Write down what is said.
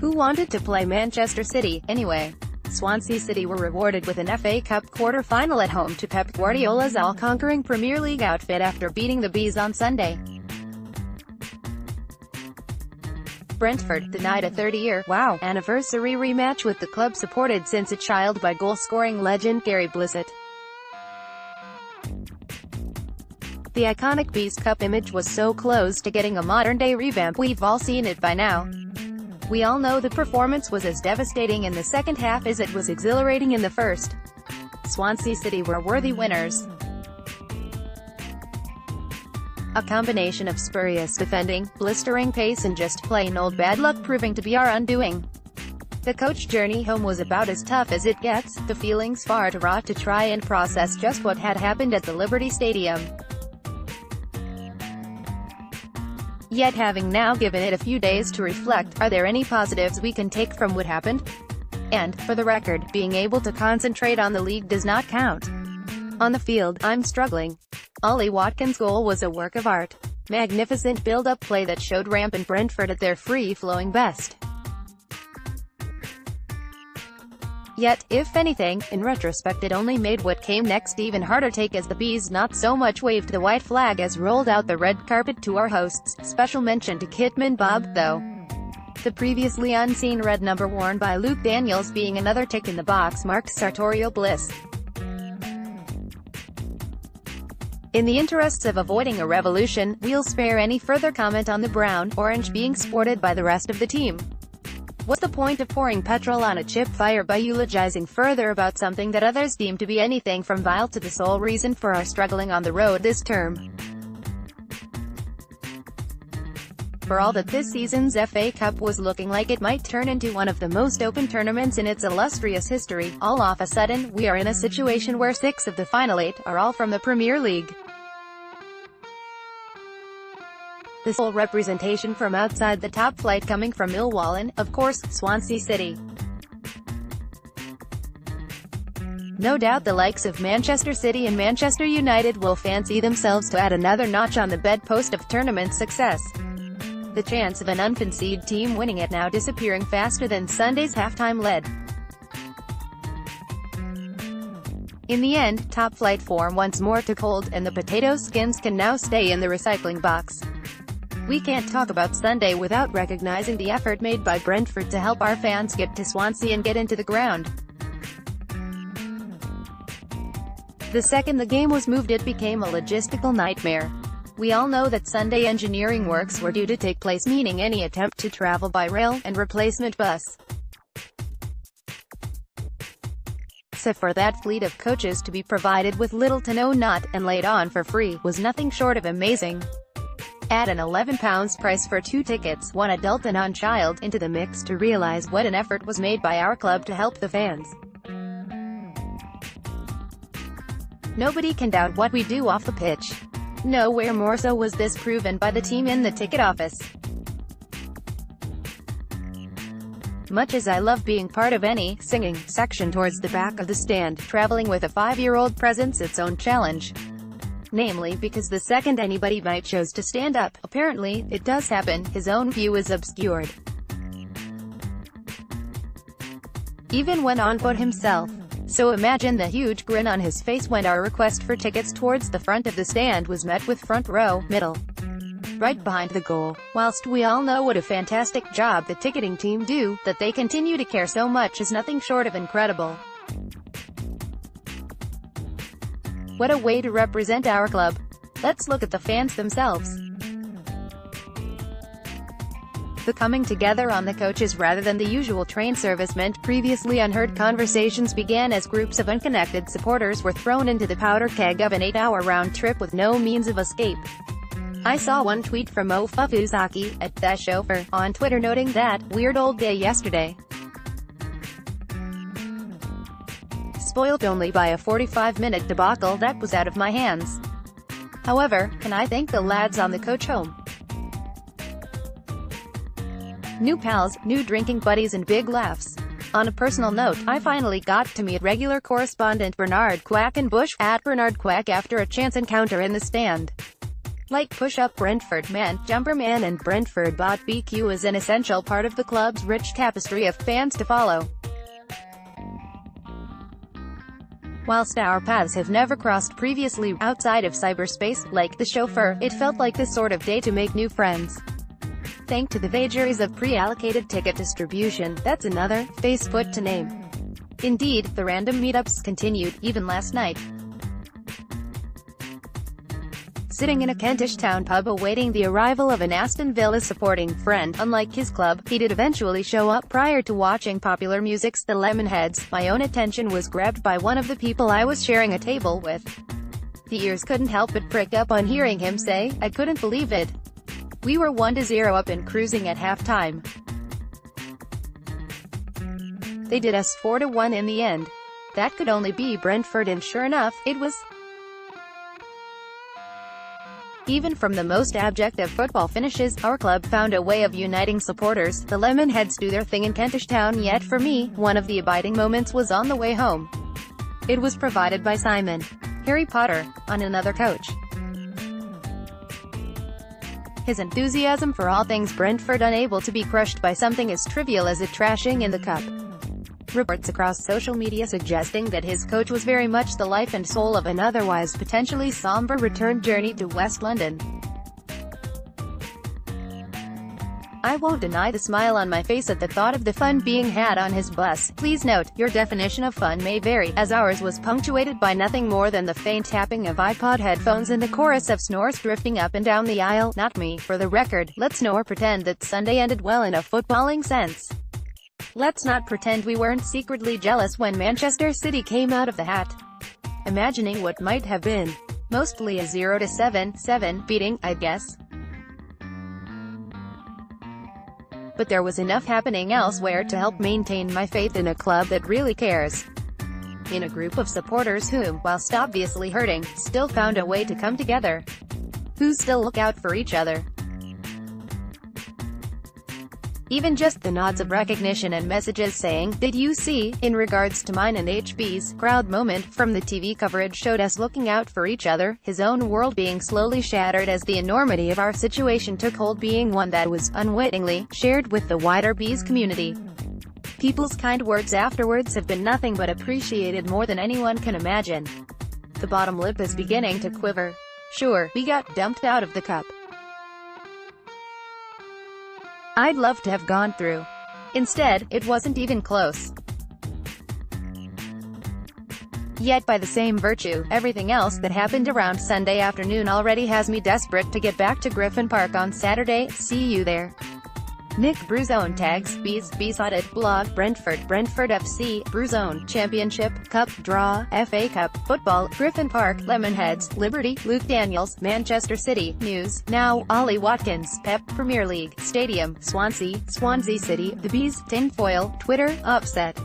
Who wanted to play Manchester City, anyway? Swansea City were rewarded with an FA Cup quarter-final at home to Pep Guardiola's all-conquering Premier League outfit after beating the Bees on Sunday. Brentford denied a 30-year anniversary rematch with the club supported since a child by goal-scoring legend Gary Blissett. The iconic Bees Cup image was so close to getting a modern-day revamp, we've all seen it by now. We all know the performance was as devastating in the second half as it was exhilarating in the first. Swansea City were worthy winners. A combination of spurious defending, blistering pace and just plain old bad luck proving to be our undoing. The coach journey home was about as tough as it gets, the feelings far too raw to try and process just what had happened at the Liberty Stadium. Yet having now given it a few days to reflect, are there any positives we can take from what happened? And, for the record, being able to concentrate on the league does not count. On the field, I'm struggling. Ollie Watkins' goal was a work of art. Magnificent build-up play that showed rampant Brentford at their free-flowing best. Yet, if anything, in retrospect it only made what came next even harder. Take as the Bees not so much waved the white flag as rolled out the red carpet to our hosts. Special mention to Kitman Bob, though. The previously unseen red number worn by Luke Daniels being another tick in the box marked sartorial bliss. In the interests of avoiding a revolution, we'll spare any further comment on the brown-orange being sported by the rest of the team. What's the point of pouring petrol on a chip fire by eulogizing further about something that others deem to be anything from vile to the sole reason for our struggling on the road this term? For all that this season's FA Cup was looking like it might turn into one of the most open tournaments in its illustrious history, all of a sudden, we are in a situation where 6 of the final 8 are all from the Premier League. The sole representation from outside the top flight coming from Millwall and, of course, Swansea City. No doubt the likes of Manchester City and Manchester United will fancy themselves to add another notch on the bedpost of tournament success. The chance of an unfancied team winning it now disappearing faster than Sunday's halftime led. In the end, top-flight form once more took hold, and the potato skins can now stay in the recycling box. We can't talk about Sunday without recognizing the effort made by Brentford to help our fans get to Swansea and get into the ground. The second the game was moved it became a logistical nightmare. We all know that Sunday engineering works were due to take place, meaning any attempt to travel by rail and replacement bus. So for that fleet of coaches to be provided with little to no not, and laid on for free, was nothing short of amazing. Add an £11 price for 2 tickets, one adult and one child, into the mix to realize what an effort was made by our club to help the fans. Nobody can doubt what we do off the pitch. Nowhere more so was this proven by the team in the ticket office. Much as I love being part of any singing section towards the back of the stand, traveling with a 5-year-old presents its own challenge. Namely, because the second anybody might choose to stand up, apparently, it does happen, his own view is obscured. Even when on foot himself. So imagine the huge grin on his face when our request for tickets towards the front of the stand was met with front row, middle, right behind the goal. Whilst we all know what a fantastic job the ticketing team do, that they continue to care so much is nothing short of incredible. What a way to represent our club. Let's look at the fans themselves. The coming together on the coaches rather than the usual train service meant previously unheard conversations began as groups of unconnected supporters were thrown into the powder keg of an 8-hour round trip with no means of escape. I saw one tweet from Mo Fufuzaki, at The Chauffeur, on Twitter noting that, "Weird old day yesterday. Spoiled only by a 45-minute debacle that was out of my hands." However, can I thank the lads on the coach home? New pals, new drinking buddies and big laughs. On a personal note, I finally got to meet regular correspondent Bernard Quackenbush, at Bernard Quack, after a chance encounter in the stand. Like push-up Brentford man, jumper man and Brentford bot BQ is an essential part of the club's rich tapestry of fans to follow. Whilst our paths have never crossed previously, outside of cyberspace, like the chauffeur, it felt like the sort of day to make new friends. Thanks to the vagaries of pre-allocated ticket distribution, that's another face put to name. Indeed, the random meetups continued, even last night. Sitting in a Kentish town pub awaiting the arrival of an Aston Villa supporting friend, unlike his club, he did eventually show up. Prior to watching popular music's The Lemonheads, my own attention was grabbed by one of the people I was sharing a table with. The ears couldn't help but prick up on hearing him say, "I couldn't believe it. We were 1-0 up and cruising at halftime. They did us 4-1 in the end. That could only be Brentford," and sure enough, it was. Even from the most abject of football finishes, our club found a way of uniting supporters. The Lemonheads do their thing in Kentish town, yet for me, one of the abiding moments was on the way home. It was provided by Simon Harry Potter on another coach. His enthusiasm for all things Brentford, unable to be crushed by something as trivial as it trashing in the cup. Reports across social media suggesting that his coach was very much the life and soul of an otherwise potentially somber return journey to West London. I won't deny the smile on my face at the thought of the fun being had on his bus. Please note, your definition of fun may vary, as ours was punctuated by nothing more than the faint tapping of iPod headphones and the chorus of snores drifting up and down the aisle. Not me, for the record. Let's nor pretend that Sunday ended well in a footballing sense. Let's not pretend we weren't secretly jealous when Manchester City came out of the hat, imagining what might have been. Mostly a 0-7 beating, I guess. But there was enough happening elsewhere to help maintain my faith in a club that really cares. In a group of supporters who, whilst obviously hurting, still found a way to come together. Who still look out for each other. Even just the nods of recognition and messages saying, "Did you see?" in regards to mine and HB's proud moment from the TV coverage showed us looking out for each other, his own world being slowly shattered as the enormity of our situation took hold, being one that was, unwittingly, shared with the wider Bees community. People's kind words afterwards have been nothing but appreciated more than anyone can imagine. The bottom lip is beginning to quiver. Sure, we got dumped out of the cup. I'd love to have gone through. Instead, it wasn't even close. Yet by the same virtue, everything else that happened around Sunday afternoon already has me desperate to get back to Griffin Park on Saturday. See you there. Nick Bruzone tags, Bees, Besotted, blog, Brentford FC, Bruzone, Championship, Cup, Draw, FA Cup, Football, Griffin Park, Lemonheads, Liberty, Luke Daniels, Manchester City, News, Now, Ollie Watkins, Pep, Premier League, Stadium, Swansea City, The Bees, Tinfoil, Twitter, Upset.